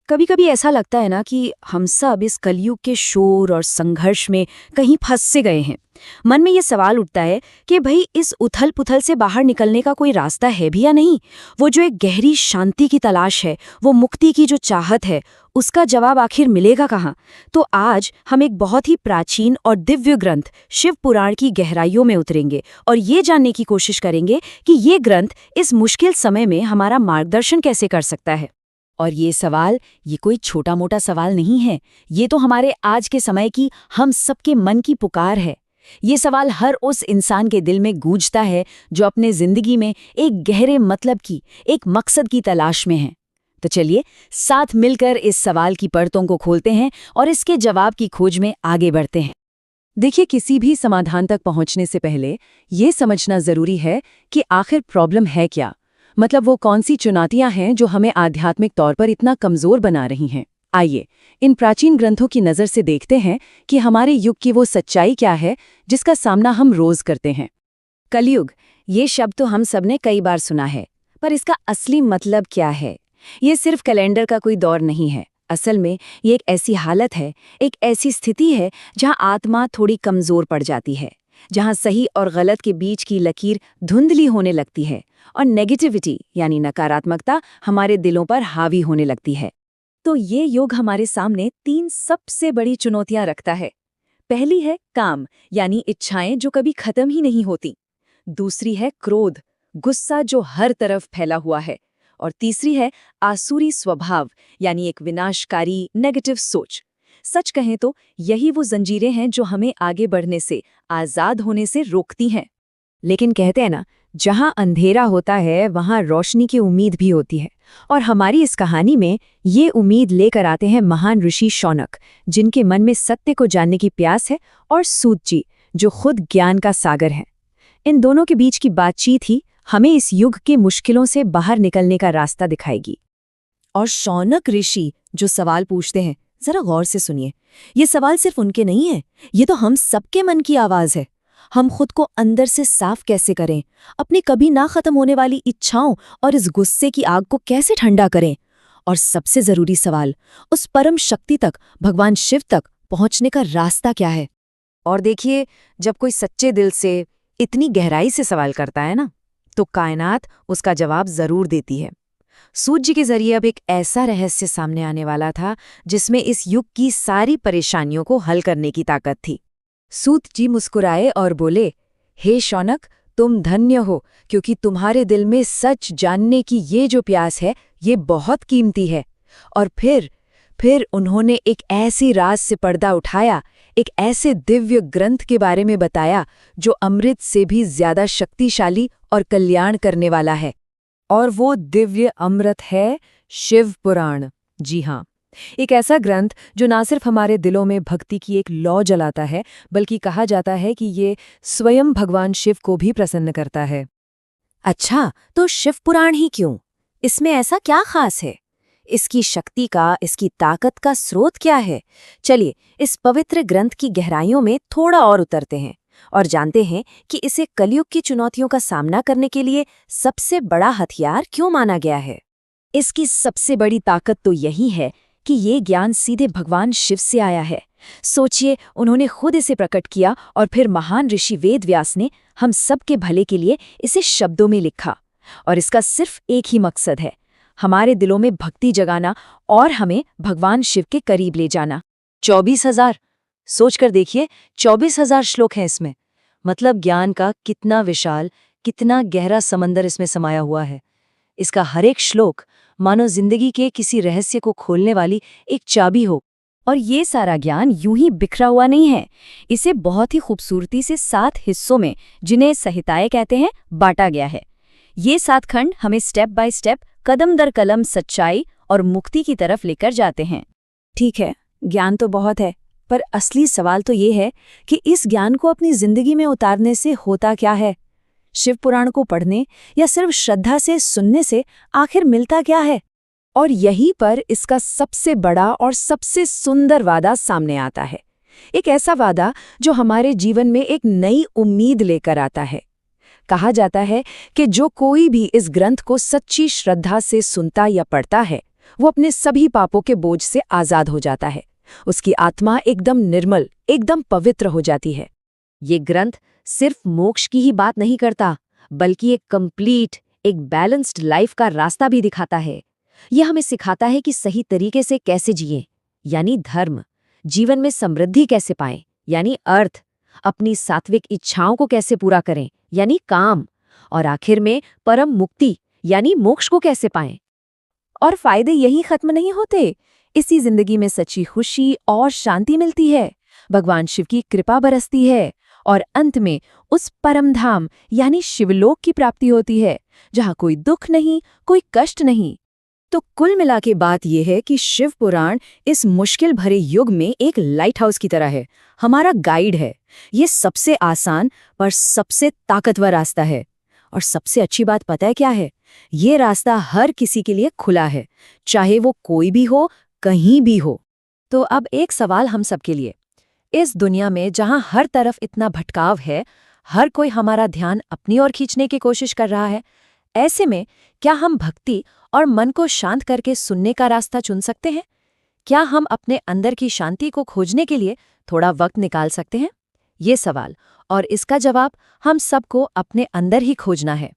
कभी कभी ऐसा लगता है ना कि हम सब इस कलयुग के शोर और संघर्ष में कहीं फंस से गए हैं। मन में ये सवाल उठता है कि भाई इस उथल पुथल से बाहर निकलने का कोई रास्ता है भी या नहीं। वो जो एक गहरी शांति की तलाश है, वो मुक्ति की जो चाहत है, उसका जवाब आखिर मिलेगा कहाँ। तो आज हम एक बहुत ही प्राचीन और दिव्य ग्रंथ शिव पुराण की गहराइयों में उतरेंगे और ये जानने की कोशिश करेंगे कि ये ग्रंथ इस मुश्किल समय में हमारा मार्गदर्शन कैसे कर सकता है। और ये सवाल, ये कोई छोटा मोटा सवाल नहीं है। ये तो हमारे आज के समय की हम सबके मन की पुकार है। ये सवाल हर उस इंसान के दिल में गूंजता है जो अपने जिंदगी में एक गहरे मतलब की, एक मकसद की तलाश में है। तो चलिए साथ मिलकर इस सवाल की परतों को खोलते हैं और इसके जवाब की खोज में आगे बढ़ते हैं। देखिए, किसी भी समाधान तक पहुंचने से पहले ये समझना जरूरी है कि आखिर प्रॉब्लम है क्या। मतलब वो कौन सी चुनौतियां हैं जो हमें आध्यात्मिक तौर पर इतना कमजोर बना रही हैं। आइए इन प्राचीन ग्रंथों की नज़र से देखते हैं कि हमारे युग की वो सच्चाई क्या है जिसका सामना हम रोज करते हैं। कलयुग, ये शब्द तो हम सबने कई बार सुना है, पर इसका असली मतलब क्या है? ये सिर्फ कैलेंडर का कोई दौर नहीं है। असल में ये एक ऐसी हालत है, एक ऐसी स्थिति है जहां आत्मा थोड़ी कमजोर पड़ जाती है, जहां सही और गलत के बीच की लकीर धुंधली होने लगती है और नेगेटिविटी यानी नकारात्मकता हमारे दिलों पर हावी होने लगती है। तो ये युग हमारे सामने 3 सबसे बड़ी चुनौतियां रखता है। पहली है काम, यानी इच्छाएं जो कभी खत्म ही नहीं होती। दूसरी है क्रोध, गुस्सा जो हर तरफ फैला हुआ है। और तीसरी है आसुरी स्वभाव, यानी एक विनाशकारी नेगेटिव सोच। सच कहें तो यही वो जंजीरें हैं जो हमें आगे बढ़ने से, आजाद होने से रोकती हैं। लेकिन कहते हैं ना, जहां अंधेरा होता है वहां रोशनी की उम्मीद भी होती है। और हमारी इस कहानी में ये उम्मीद लेकर आते हैं महान ऋषि शौनक, जिनके मन में सत्य को जानने की प्यास है, और सूत जी, जो खुद ज्ञान का सागर है। इन दोनों के बीच की बातचीत ही हमें इस युग के मुश्किलों से बाहर निकलने का रास्ता दिखाएगी। और शौनक ऋषि जो सवाल पूछते हैं, जरा गौर से सुनिए। ये सवाल सिर्फ उनके नहीं है, ये तो हम सबके मन की आवाज है। हम खुद को अंदर से साफ कैसे करें, अपनी कभी ना खत्म होने वाली इच्छाओं और इस गुस्से की आग को कैसे ठंडा करें, और सबसे जरूरी सवाल, उस परम शक्ति तक, भगवान शिव तक पहुंचने का रास्ता क्या है। और देखिए, जब कोई सच्चे दिल से इतनी गहराई से सवाल करता है ना, तो कायनात उसका जवाब जरूर देती है। सूत जी के जरिए अब एक ऐसा रहस्य सामने आने वाला था जिसमें इस युग की सारी परेशानियों को हल करने की ताकत थी। सूत जी मुस्कुराए और बोले, हे शौनक, तुम धन्य हो, क्योंकि तुम्हारे दिल में सच जानने की ये जो प्यास है, ये बहुत कीमती है। और फिर उन्होंने एक ऐसी राज से पर्दा उठाया, एक ऐसे दिव्य ग्रंथ के बारे में बताया जो अमृत से भी ज्यादा शक्तिशाली और कल्याण करने वाला है। और वो दिव्य अमृत है शिव पुराण। जी हाँ, एक ऐसा ग्रंथ जो ना सिर्फ हमारे दिलों में भक्ति की एक लौ जलाता है, बल्कि कहा जाता है कि ये स्वयं भगवान शिव को भी प्रसन्न करता है। अच्छा, तो शिव पुराण ही क्यों? इसमें ऐसा क्या खास है? इसकी शक्ति का, इसकी ताकत का स्रोत क्या है? चलिए इस पवित्र ग्रंथ की गहराइयों में थोड़ा और उतरते हैं और जानते हैं कि इसे कलयुग की चुनौतियों का सामना करने के लिए सबसे बड़ा हथियार क्यों माना गया है। इसकी सबसे बड़ी ताकत तो यही है कि ये ज्ञान सीधे भगवान शिव से आया है। सोचिए, उन्होंने खुद इसे प्रकट किया और फिर महान ऋषि वेद व्यास ने हम सबके भले के लिए इसे शब्दों में लिखा। और इसका सिर्फ एक ही मकसद है, हमारे दिलों में भक्ति जगाना और हमें भगवान शिव के करीब ले जाना। 24,000, सोचकर देखिए, 24,000 श्लोक हैं इसमें। मतलब ज्ञान का कितना विशाल, कितना गहरा समंदर इसमें समाया हुआ है। इसका हर एक श्लोक मानो जिंदगी के किसी रहस्य को खोलने वाली एक चाबी हो। और ये सारा ज्ञान यूं ही बिखरा हुआ नहीं है, इसे बहुत ही खूबसूरती से 7 हिस्सों में, जिन्हें संहिताएं कहते हैं, बांटा गया है। ये 7 खंड हमें स्टेप बाय स्टेप, कदम दर कदम सच्चाई और मुक्ति की तरफ लेकर जाते हैं। ठीक है, ज्ञान तो बहुत है, पर असली सवाल तो ये है कि इस ज्ञान को अपनी जिंदगी में उतारने से होता क्या है। शिव पुराण को पढ़ने या सिर्फ श्रद्धा से सुनने से आखिर मिलता क्या है। और यहीं पर इसका सबसे बड़ा और सबसे सुंदर वादा सामने आता है। एक ऐसा वादा जो हमारे जीवन में एक नई उम्मीद लेकर आता है। कहा जाता है कि जो कोई भी इस ग्रंथ को सच्ची श्रद्धा से सुनता या पढ़ता है, वो अपने सभी पापों के बोझ से आजाद हो जाता है। उसकी आत्मा एकदम निर्मल, एकदम पवित्र हो जाती है। ये ग्रंथ सिर्फ मोक्ष की ही बात नहीं करता, बल्कि एक कंप्लीट, एक बैलेंस्ड लाइफ का रास्ता भी दिखाता है। ये हमें सिखाता है कि सही तरीके से कैसे जिएं, यानी धर्म, जीवन में समृद्धि कैसे पाएं, यानी अर्थ, अपनी सात्विक इच्छाओं को कैसे पूरा करें, यानी काम, और आखिर में परम मुक्ति, यानी मोक्ष को कैसे पाएं। और फायदे यही खत्म नहीं होते। इसी जिंदगी में सच्ची खुशी और शांति मिलती है, भगवान शिव की कृपा बरसती है, और अंत में उस परमधाम यानी शिवलोक की प्राप्ति होती है, जहाँ कोई दुख नहीं, कोई कष्ट नहीं। तो कुल मिला के बात यह है कि शिव पुराण इस मुश्किल भरे युग में एक लाइट हाउस की तरह है, हमारा गाइड है। ये सबसे आसान पर सबसे ताकतवर रास्ता है। और सबसे अच्छी बात पता है क्या है? ये रास्ता हर किसी के लिए खुला है, चाहे वो कोई भी हो, कहीं भी हो। तो अब एक सवाल हम सबके लिए, इस दुनिया में जहां हर तरफ इतना भटकाव है, हर कोई हमारा ध्यान अपनी ओर खींचने की कोशिश कर रहा है, ऐसे में क्या हम भक्ति और मन को शांत करके सुनने का रास्ता चुन सकते हैं? क्या हम अपने अंदर की शांति को खोजने के लिए थोड़ा वक्त निकाल सकते हैं? ये सवाल और इसका जवाब हम सबको अपने अंदर ही खोजना है।